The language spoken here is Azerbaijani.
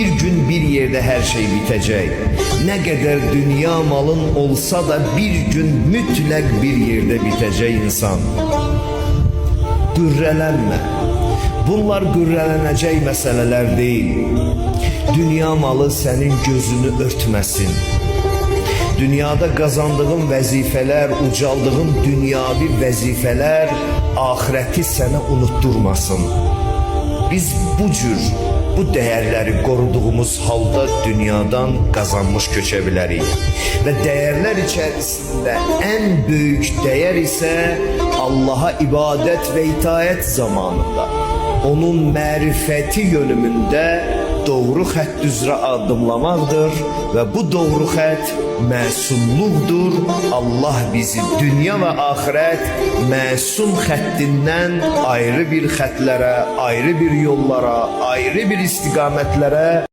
bir gün bir yerde her şey bitecek. Ne kadar dünya malın olsa da bir gün mütlak bir yerde bitecek insan. Gürrelənmə. Bunlar gürrələnəcək məsələlər deyil. Dünya malı senin gözünü örtməsin. Dünyada kazandığın vəzifələr, ucaldığın dünyavi vəzifələr ahireti sənə unutturmasın. Biz bu cür, bu değerleri koruduğumuz halda dünyadan kazanmış köçə bilərik. Ve değerler içerisinde en büyük değer ise Allah'a ibadet ve itaat zamanında, onun mərifəti yönümündə doğru xətt üzrə addımlamaqdır və bu doğru xətt məsumluqdur. Allah bizi dünya və axirət məsum xəttindən ayrı bir xətlərə, ayrı bir yollara, ayrı bir istiqamətlərə